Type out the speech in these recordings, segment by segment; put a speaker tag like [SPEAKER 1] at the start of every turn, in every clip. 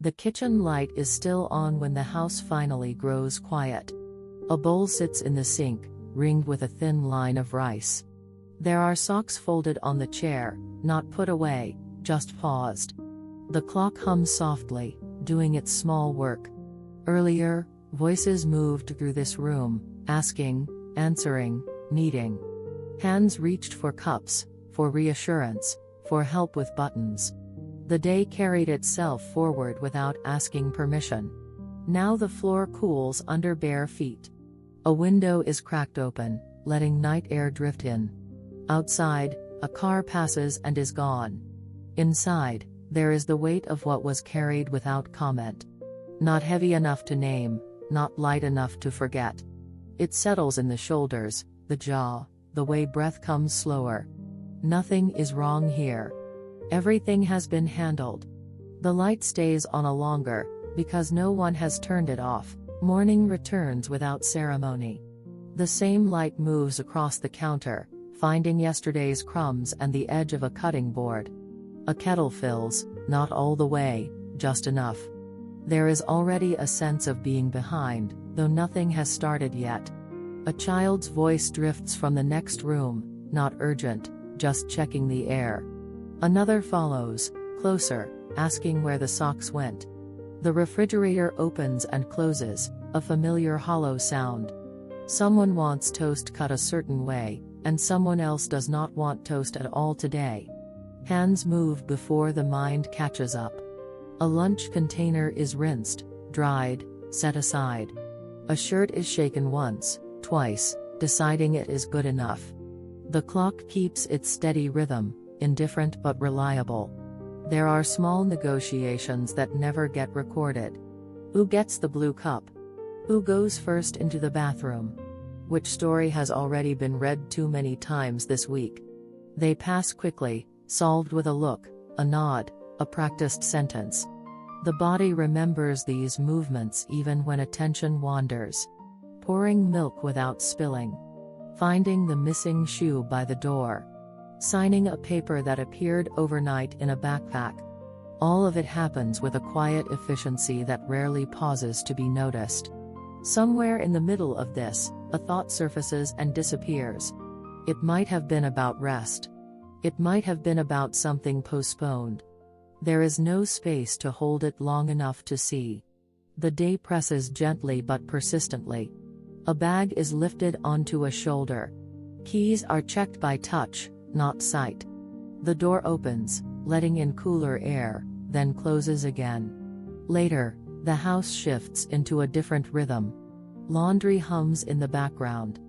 [SPEAKER 1] The kitchen light is still on when the house finally grows quiet. A bowl sits in the sink, ringed with a thin line of rice. There are socks folded on the chair, not put away, just paused. The clock hums softly, doing its small work. Earlier, voices moved through this room, asking, answering, needing. Hands reached for cups, for reassurance, for help with buttons. The day carried itself forward without asking permission. Now the floor cools under bare feet. A window is cracked open, letting night air drift in. Outside, a car passes and is gone. Inside, there is the weight of what was carried without comment. Not heavy enough to name, not light enough to forget. It settles in the shoulders, the jaw, the way breath comes slower. Nothing is wrong here. Everything has been handled. The light stays on a longer, because no one has turned it off. Morning returns without ceremony. The same light moves across the counter, finding yesterday's crumbs and the edge of a cutting board. A kettle fills, not all the way, just enough. There is already a sense of being behind, though nothing has started yet. A child's voice drifts from the next room, not urgent, just checking the air. Another follows, closer, asking where the socks went. The refrigerator opens and closes, a familiar hollow sound. Someone wants toast cut a certain way, and someone else does not want toast at all today. Hands move before the mind catches up. A lunch container is rinsed, dried, set aside. A shirt is shaken once, twice, deciding it is good enough. The clock keeps its steady rhythm, indifferent but reliable. There are small negotiations that never get recorded. Who gets the blue cup? Who goes first into the bathroom? Which story has already been read too many times this week? They pass quickly, solved with a look, a nod, a practiced sentence. The body remembers these movements even when attention wanders. Pouring milk without spilling. Finding the missing shoe by the door. Signing a paper that appeared overnight in a backpack. All of it happens with a quiet efficiency that rarely pauses to be noticed. Somewhere in the middle of this, a thought surfaces and disappears. It might have been about rest. It might have been about something postponed. There is no space to hold it long enough to see. The day presses gently but persistently. A bag is lifted onto a shoulder. Keys are checked by touch, not sight. The door opens, letting in cooler air, then closes again. Later, the house shifts into a different rhythm. Laundry hums in the background.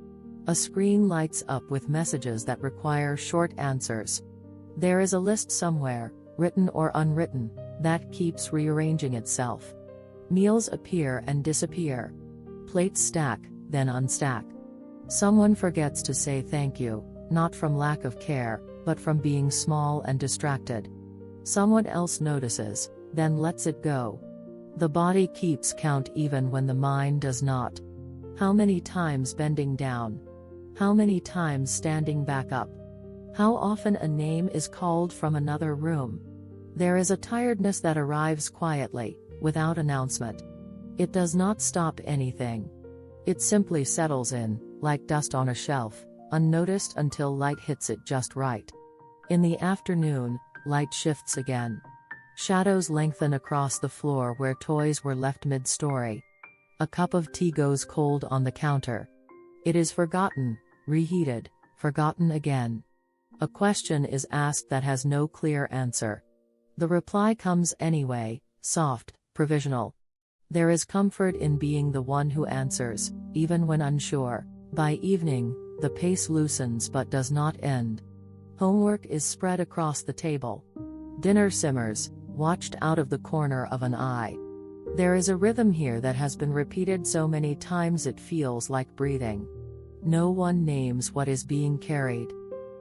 [SPEAKER 1] A screen lights up with messages that require short answers. There is a list somewhere, written or unwritten, that keeps rearranging itself. Meals appear and disappear. Plates stack, then unstack. Someone forgets to say thank you, not from lack of care, but from being small and distracted. Someone else notices, then lets it go. The body keeps count even when the mind does not. How many times bending down? How many times standing back up? How often a name is called from another room? There is a tiredness that arrives quietly, without announcement. It does not stop anything. It simply settles in, like dust on a shelf, unnoticed until light hits it just right. In the afternoon, light shifts again. Shadows lengthen across the floor where toys were left mid-story. A cup of tea goes cold on the counter. It is forgotten, reheated, forgotten again. A question is asked that has no clear answer. The reply comes anyway, soft, provisional. There is comfort in being the one who answers, even when unsure. By evening, the pace loosens but does not end. Homework is spread across the table. Dinner simmers, watched out of the corner of an eye. There is a rhythm here that has been repeated so many times it feels like breathing. No one names what is being carried.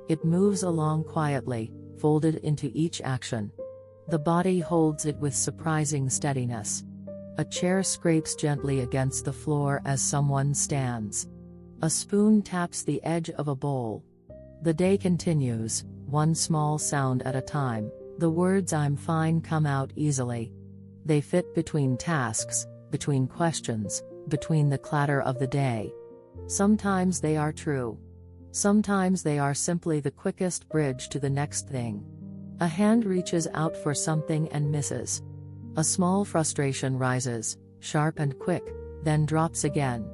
[SPEAKER 1] It moves along quietly, folded into each action. The body holds it with surprising steadiness. A chair scrapes gently against the floor as someone stands. A spoon taps the edge of a bowl. The day continues, one small sound at a time. The words "I'm fine" come out easily. They fit between tasks, between questions, between the clatter of the day. Sometimes they are true. Sometimes they are simply the quickest bridge to the next thing. A hand reaches out for something and misses. A small frustration rises, sharp and quick, then drops again.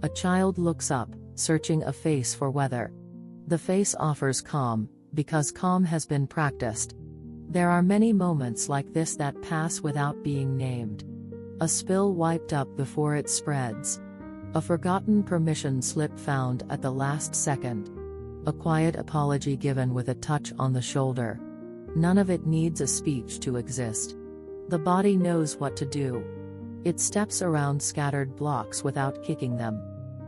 [SPEAKER 1] A child looks up, searching a face for weather. The face offers calm, because calm has been practiced. There are many moments like this that pass without being named. A spill wiped up before it spreads. A forgotten permission slip found at the last second. A quiet apology given with a touch on the shoulder. None of it needs a speech to exist. The body knows what to do. It steps around scattered blocks without kicking them.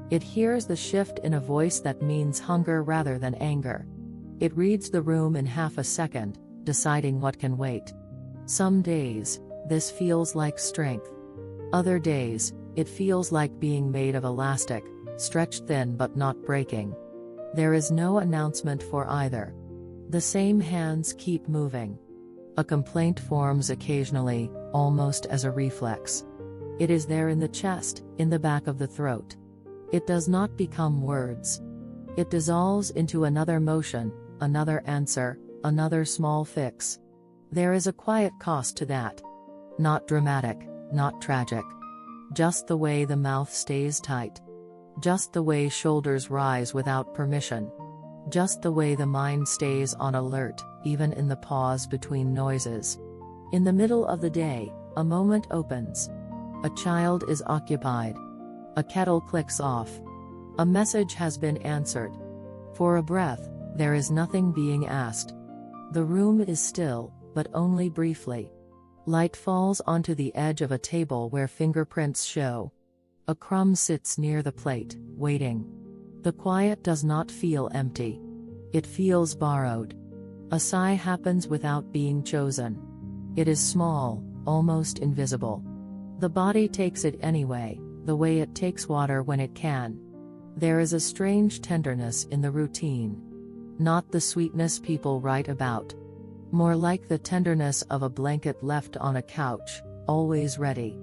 [SPEAKER 1] It hears the shift in a voice that means hunger rather than anger. It reads the room in half a second, deciding what can wait. Some days, this feels like strength. Other days, it feels like being made of elastic, stretched thin but not breaking. There is no announcement for either. The same hands keep moving. A complaint forms occasionally, almost as a reflex. It is there in the chest, in the back of the throat. It does not become words. It dissolves into another motion, another answer, another small fix. There is a quiet cost to that. Not dramatic, not tragic. Just the way the mouth stays tight. Just the way shoulders rise without permission. Just the way the mind stays on alert, even in the pause between noises. In the middle of the day, a moment opens. A child is occupied. A kettle clicks off. A message has been answered. For a breath, there is nothing being asked. The room is still, but only briefly. Light falls onto the edge of a table where fingerprints show. A crumb sits near the plate, waiting. The quiet does not feel empty. It feels borrowed. A sigh happens without being chosen. It is small, almost invisible. The body takes it anyway, the way it takes water when it can. There is a strange tenderness in the routine. Not the sweetness people write about. More like the tenderness of a blanket left on a couch, always ready.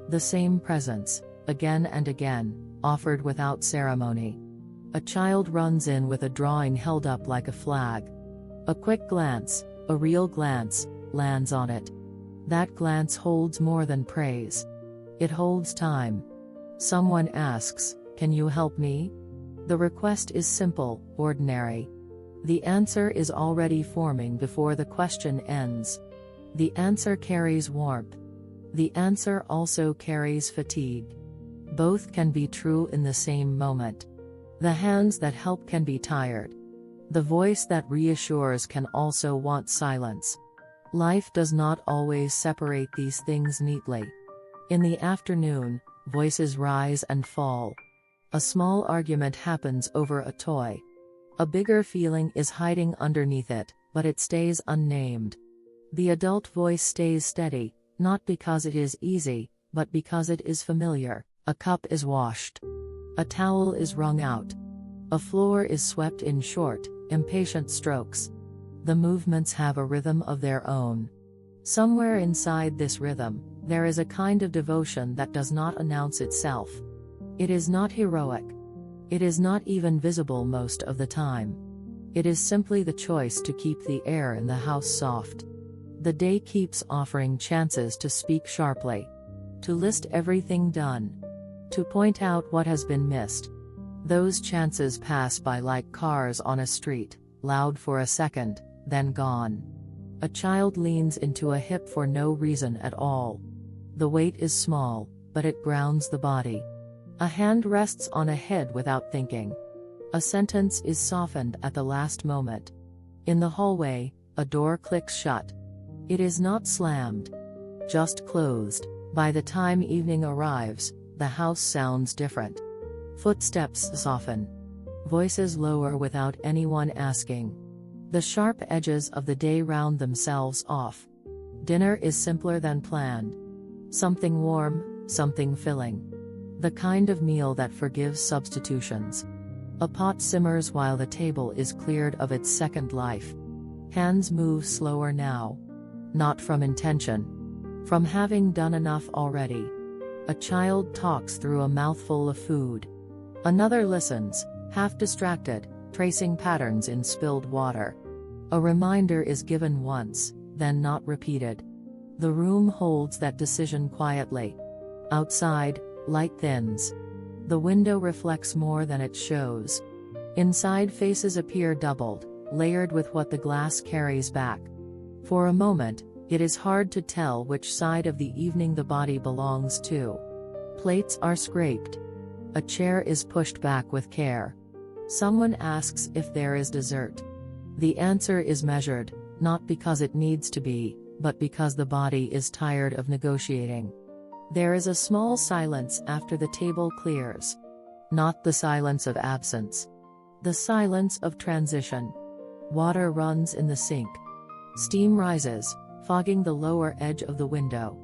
[SPEAKER 1] The same presence, again and again, offered without ceremony. A child runs in with a drawing held up like a flag. A quick glance, a real glance, lands on it. That glance holds more than praise. It holds time. Someone asks, "Can you help me?" The request is simple, ordinary. The answer is already forming before the question ends. The answer carries warmth. The answer also carries fatigue. Both can be true in the same moment. The hands that help can be tired. The voice that reassures can also want silence. Life does not always separate these things neatly. In the afternoon, voices rise and fall. A small argument happens over a toy. A bigger feeling is hiding underneath it, but it stays unnamed. The adult voice stays steady, not because it is easy, but because it is familiar. A cup is washed. A towel is wrung out. A floor is swept in short, impatient strokes. The movements have a rhythm of their own. Somewhere inside this rhythm, there is a kind of devotion that does not announce itself. It is not heroic. It is not even visible most of the time. It is simply the choice to keep the air in the house soft. The day keeps offering chances to speak sharply. To list everything done. To point out what has been missed. Those chances pass by like cars on a street, loud for a second, then gone. A child leans into a hip for no reason at all. The weight is small, but it grounds the body. A hand rests on a head without thinking. A sentence is softened at the last moment. In the hallway, a door clicks shut. It is not slammed. Just closed. By the time evening arrives, the house sounds different. Footsteps soften. Voices lower without anyone asking. The sharp edges of the day round themselves off. Dinner is simpler than planned. Something warm, something filling. The kind of meal that forgives substitutions. A pot simmers while the table is cleared of its second life. Hands move slower now. Not from intention. from having done enough already. A child talks through a mouthful of food. Another listens, half distracted, tracing patterns in spilled water. A reminder is given once, then not repeated. The room holds that decision quietly. Outside, light thins. The window reflects more than it shows. Inside, faces appear doubled, layered with what the glass carries back. For a moment, it is hard to tell which side of the evening the body belongs to. Plates are scraped. A chair is pushed back with care. Someone asks if there is dessert. The answer is measured, not because it needs to be, but because the body is tired of negotiating. There is a small silence after the table clears. Not the silence of absence. The silence of transition. Water runs in the sink. Steam rises, fogging the lower edge of the window.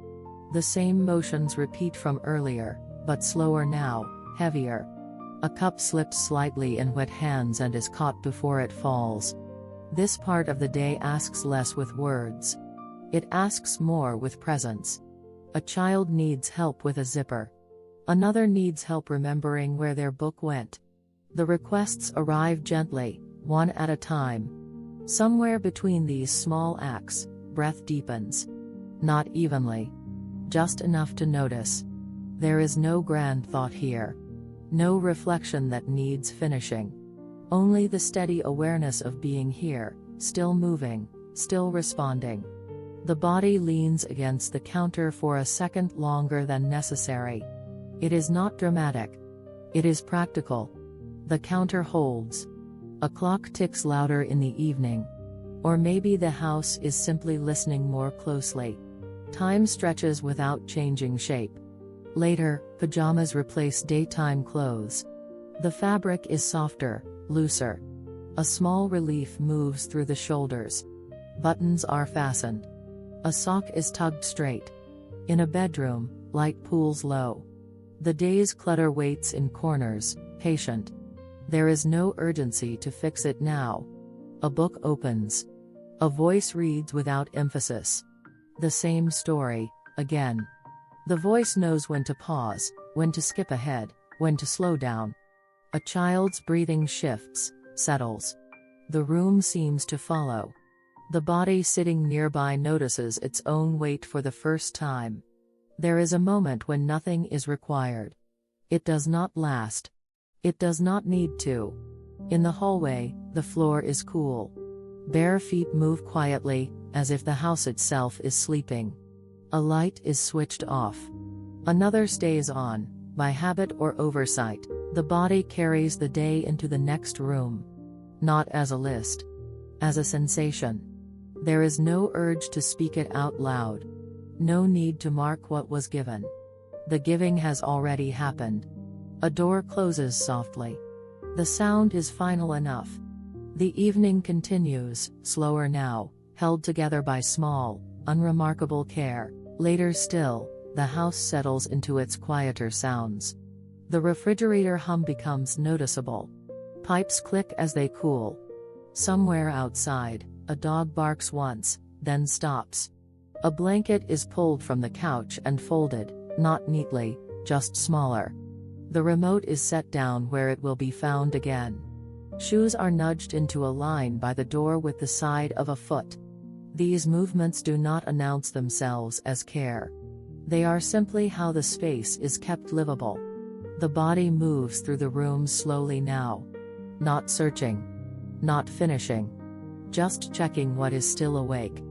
[SPEAKER 1] The same motions repeat from earlier, but slower now, heavier. A cup slips slightly in wet hands and is caught before it falls. This part of the day asks less with words. It asks more with presence. A child needs help with a zipper. Another needs help remembering where their book went. The requests arrive gently, one at a time. Somewhere between these small acts, breath deepens. Not evenly. Just enough to notice. There is no grand thought here. No reflection that needs finishing. Only the steady awareness of being here, still moving, still responding. The body leans against the counter for a second longer than necessary. It is not dramatic. It is practical. The counter holds. A clock ticks louder in the evening. Or maybe the house is simply listening more closely. Time stretches without changing shape. Later, pajamas replace daytime clothes. The fabric is softer, looser. A small relief moves through the shoulders. Buttons are fastened. A sock is tugged straight. In a bedroom, light pools low. The day's clutter waits in corners, patient. There is no urgency to fix it now. A book opens. A voice reads without emphasis. The same story, again. The voice knows when to pause, when to skip ahead, when to slow down. A child's breathing shifts, settles. The room seems to follow. The body sitting nearby notices its own weight for the first time. There is a moment when nothing is required. It does not last. It does not need to. In the hallway, the floor is cool. Bare feet move quietly, as if the house itself is sleeping. A light is switched off. Another stays on, by habit or oversight. The body carries the day into the next room. Not as a list. As a sensation. There is no urge to speak it out loud. No need to mark what was given. The giving has already happened. A door closes softly. The sound is final enough. The evening continues, slower now, held together by small, unremarkable care. Later still, the house settles into its quieter sounds. The refrigerator hum becomes noticeable. Pipes click as they cool. Somewhere outside, a dog barks once, then stops. A blanket is pulled from the couch and folded, not neatly, just smaller. The remote is set down where it will be found again. Shoes are nudged into a line by the door with the side of a foot. These movements do not announce themselves as care. They are simply how the space is kept livable. The body moves through the room slowly now. Not searching. Not finishing. Just checking what is still awake.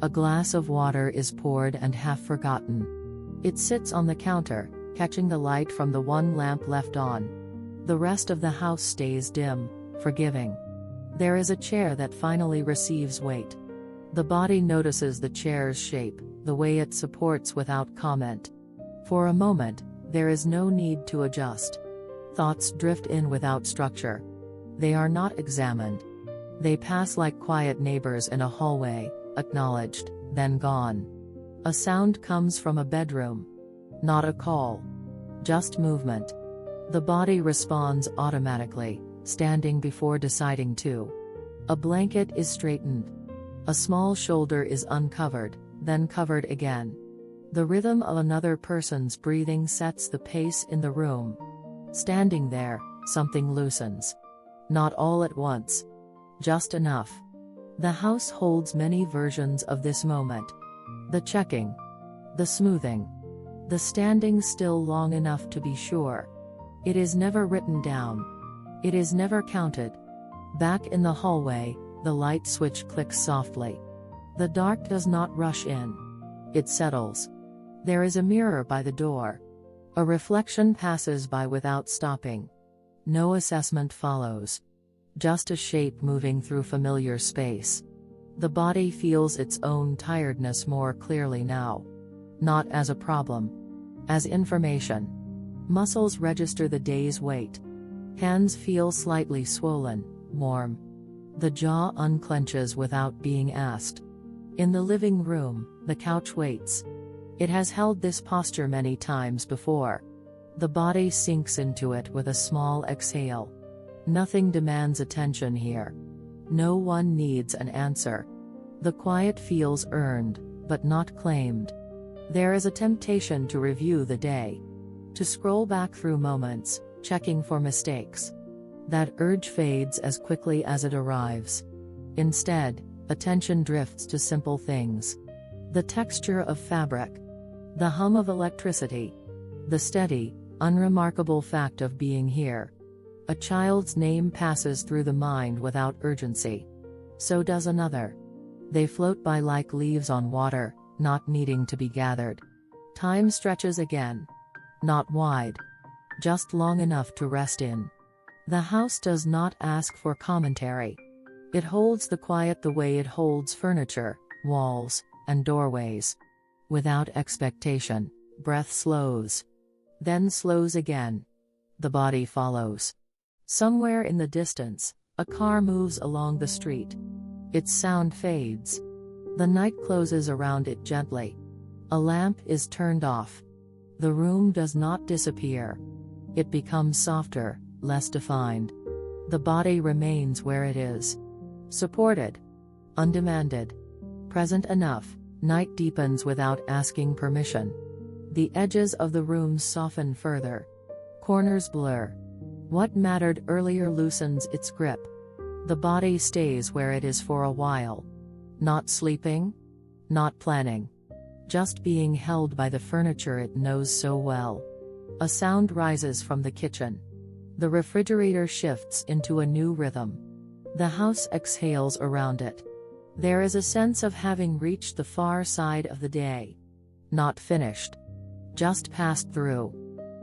[SPEAKER 1] A glass of water is poured and half forgotten. It sits on the counter, catching the light from the one lamp left on. The rest of the house stays dim, forgiving. There is a chair that finally receives weight. The body notices the chair's shape, the way it supports without comment. For a moment, there is no need to adjust. Thoughts drift in without structure. They are not examined. They pass like quiet neighbors in a hallway, acknowledged, then gone. A sound comes from a bedroom. Not a call. Just movement. The body responds automatically, standing before deciding to. A blanket is straightened. A small shoulder is uncovered, then covered again. The rhythm of another person's breathing sets the pace in the room. Standing there, something loosens. Not all at once. Just enough. The house holds many versions of this moment. The checking. The smoothing. The standing still long enough to be sure. It is never written down. It is never counted. Back in the hallway, the light switch clicks softly. The dark does not rush in. It settles. There is a mirror by the door. A reflection passes by without stopping. No assessment follows. Just a shape moving through familiar space. The body feels its own tiredness more clearly now. Not as a problem. As information. Muscles register the day's weight. Hands feel slightly swollen, warm. The jaw unclenches without being asked. In the living room, the couch waits. It has held this posture many times before. The body sinks into it with a small exhale. Nothing demands attention here. No one needs an answer. The quiet feels earned, but not claimed. There is a temptation to review the day. To scroll back through moments, checking for mistakes. That urge fades as quickly as it arrives. Instead, attention drifts to simple things. The texture of fabric. The hum of electricity. The steady, unremarkable fact of being here. A child's name passes through the mind without urgency. So does another. They float by like leaves on water, not needing to be gathered. Time stretches again. Not wide. Just long enough to rest in. The house does not ask for commentary. It holds the quiet the way it holds furniture, walls, and doorways. Without expectation, breath slows. Then slows again. The body follows. Somewhere in the distance, a car moves along the street. Its sound fades. The night closes around it gently. A lamp is turned off. The room does not disappear. It becomes softer, less defined. The body remains where it is. Supported. Undemanded. Present enough. Night deepens without asking permission. The edges of the room soften further. Corners blur. What mattered earlier loosens its grip. The body stays where it is for a while. Not sleeping. Not planning. Just being held by the furniture it knows so well. A sound rises from the kitchen. The refrigerator shifts into a new rhythm. The house exhales around it. There is a sense of having reached the far side of the day. Not finished. Just passed through.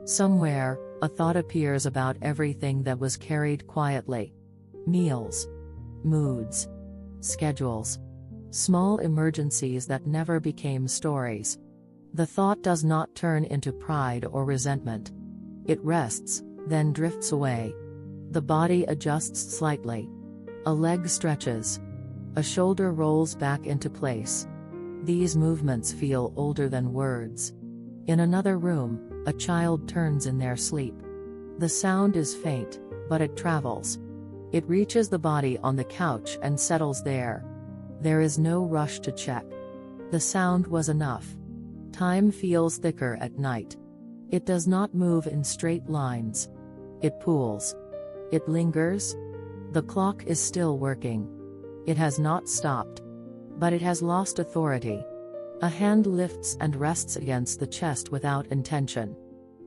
[SPEAKER 1] Somewhere, a thought appears about everything that was carried quietly. Meals. Moods. Schedules. Small emergencies that never became stories. The thought does not turn into pride or resentment. It rests, then drifts away. The body adjusts slightly. A leg stretches. A shoulder rolls back into place. These movements feel older than words. In another room, a child turns in their sleep. The sound is faint, but it travels. It reaches the body on the couch and settles there. There is no rush to check. The sound was enough. Time feels thicker at night. It does not move in straight lines. It pools. It lingers. The clock is still working. It has not stopped. But it has lost authority. A hand lifts and rests against the chest without intention.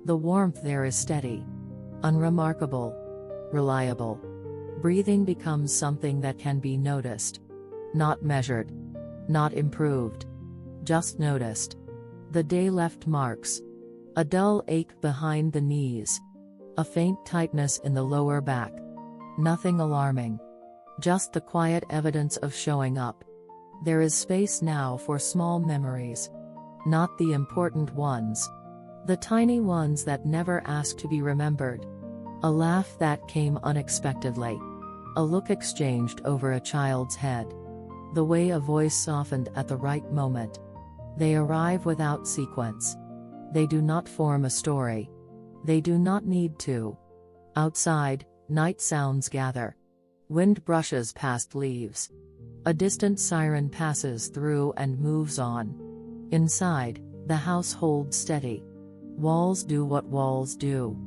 [SPEAKER 1] The warmth there is steady. Unremarkable. Reliable. Breathing becomes something that can be noticed. Not measured. Not improved. Just noticed. The day left marks. A dull ache behind the knees. A faint tightness in the lower back. Nothing alarming. Just the quiet evidence of showing up. There is space now for small memories. Not the important ones. The tiny ones that never ask to be remembered. A laugh that came unexpectedly. A look exchanged over a child's head. The way a voice softened at the right moment. They arrive without sequence. They do not form a story. They do not need to. Outside, night sounds gather. Wind brushes past leaves. A distant siren passes through and moves on. Inside, The house holds steady. Walls do what walls do.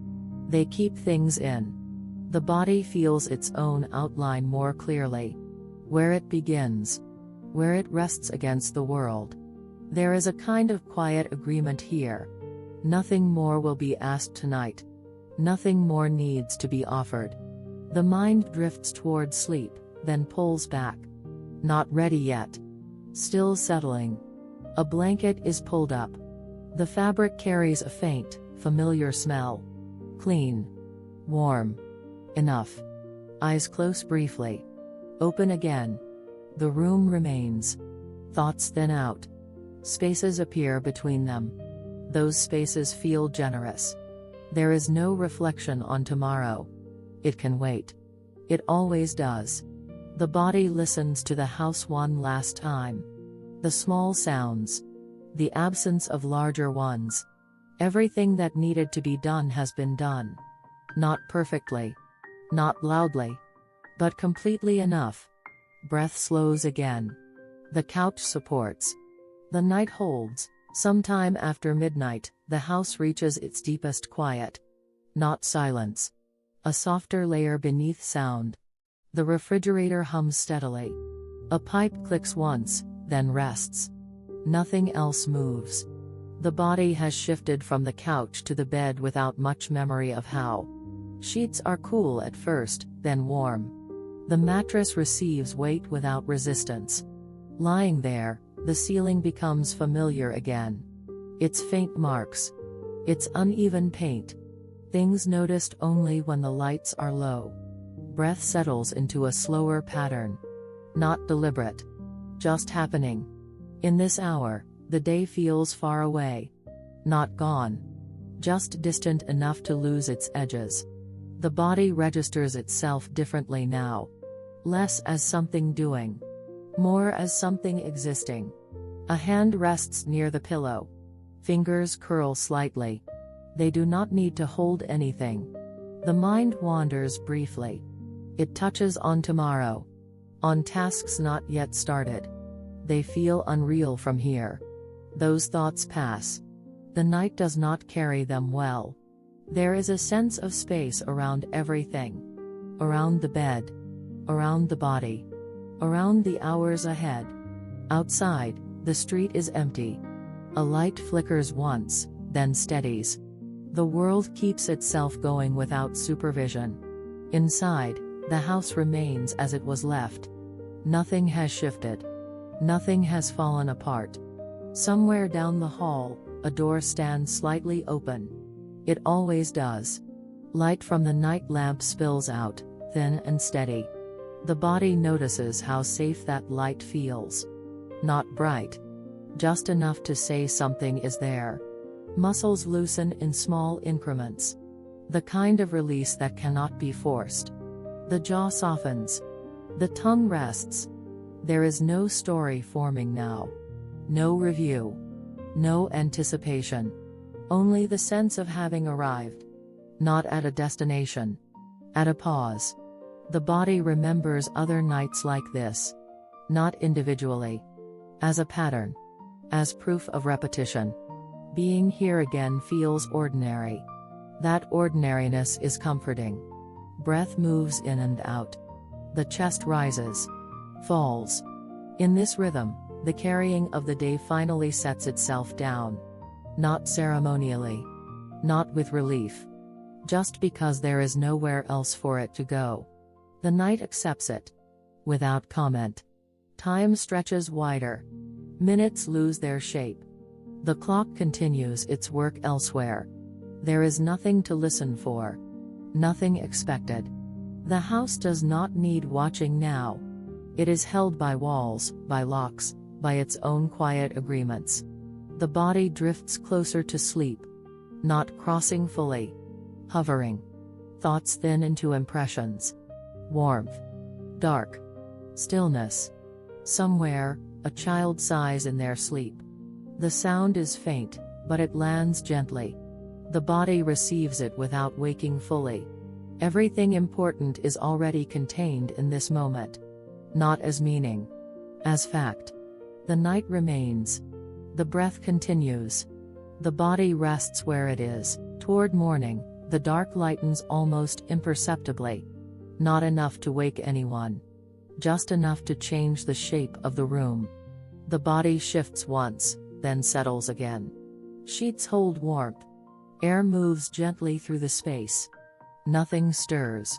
[SPEAKER 1] They keep things in. The body feels its own outline more clearly. Where it begins. Where it rests against the world. There is a kind of quiet agreement here. Nothing more will be asked tonight. Nothing more needs to be offered. The mind drifts toward sleep, then pulls back. Not ready yet. Still settling. A blanket is pulled up. The fabric carries a faint, familiar smell. Clean. Warm. Enough. Eyes close briefly. Open again. The room remains. Thoughts thin out. Spaces appear between them. Those spaces feel generous. There is no reflection on tomorrow. It can wait. It always does. The body listens to the house one last time. The small sounds. The absence of larger ones. Everything that needed to be done has been done. Not perfectly. Not loudly. But completely enough. Breath slows again. The couch supports. The night holds. Sometime after midnight, the house reaches its deepest quiet. Not silence. A softer layer beneath sound. The refrigerator hums steadily. A pipe clicks once, then rests. Nothing else moves. The body has shifted from the couch to the bed without much memory of how. Sheets are cool at first, then warm. The mattress receives weight without resistance. Lying there, the ceiling becomes familiar again. Its faint marks. Its uneven paint. Things noticed only when the lights are low. Breath settles into a slower pattern. Not deliberate. Just happening. In this hour, the day feels far away. Not gone. Just distant enough to lose its edges. The body registers itself differently now. Less as something doing. More as something existing. A hand rests near the pillow. Fingers curl slightly. They do not need to hold anything. The mind wanders briefly. It touches on tomorrow. On tasks not yet started. They feel unreal from here. Those thoughts pass. The night does not carry them well. There is a sense of space around everything. Around the bed. Around the body. Around the hours ahead. Outside, the street is empty. A light flickers once, then steadies. The world keeps itself going without supervision. Inside, the house remains as it was left. Nothing has shifted. Nothing has fallen apart. Somewhere down the hall, a door stands slightly open. It always does. Light from the night lamp spills out, thin and steady. The body notices how safe that light feels. Not bright. Just enough to say something is there. Muscles loosen in small increments. The kind of release that cannot be forced. The jaw softens. The tongue rests. There is no story forming now. No review. No anticipation. Only the sense of having arrived. Not at a destination. At a pause. The body remembers other nights like this. Not individually. As a pattern. As proof of repetition. Being here again feels ordinary. That ordinariness is comforting. Breath moves in and out. The chest rises. Falls. In this rhythm, the carrying of the day finally sets itself down. Not ceremonially. Not with relief. Just because there is nowhere else for it to go. The night accepts it. Without comment. Time stretches wider. Minutes lose their shape. The clock continues its work elsewhere. There is nothing to listen for. Nothing expected. The house does not need watching now. It is held by walls, by locks, by its own quiet agreements. The body drifts closer to sleep. Not crossing fully. Hovering. Thoughts thin into impressions. Warmth. Dark. Stillness. Somewhere, a child sighs in their sleep. The sound is faint, but it lands gently. The body receives it without waking fully. Everything important is already contained in this moment. Not as meaning. As fact. The night remains. The breath continues. The body rests where it is. Toward morning, the dark lightens almost imperceptibly. Not enough to wake anyone. Just enough to change the shape of the room. The body shifts once, then settles again. Sheets hold warmth. Air moves gently through the space. Nothing stirs.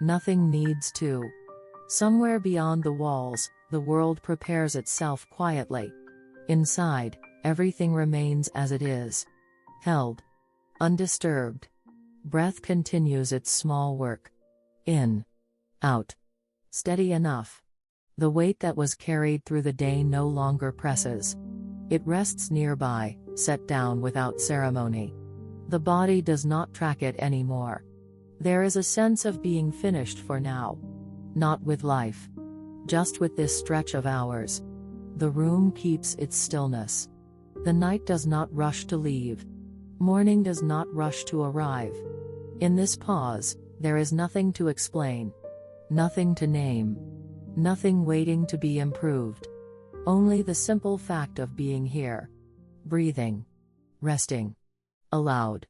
[SPEAKER 1] Nothing needs to. Somewhere beyond the walls, the world prepares itself quietly. Inside, everything remains as it is. Held. Undisturbed. Breath continues its small work. In. Out. Steady enough. The weight that was carried through the day no longer presses. It rests nearby, set down without ceremony. The body does not track it anymore. There is a sense of being finished for now. Not with life. Just with this stretch of hours. The room keeps its stillness. The night does not rush to leave. Morning does not rush to arrive. In this pause, there is nothing to explain. Nothing to name. Nothing waiting to be improved. Only the simple fact of being here. Breathing. Resting. Allowed.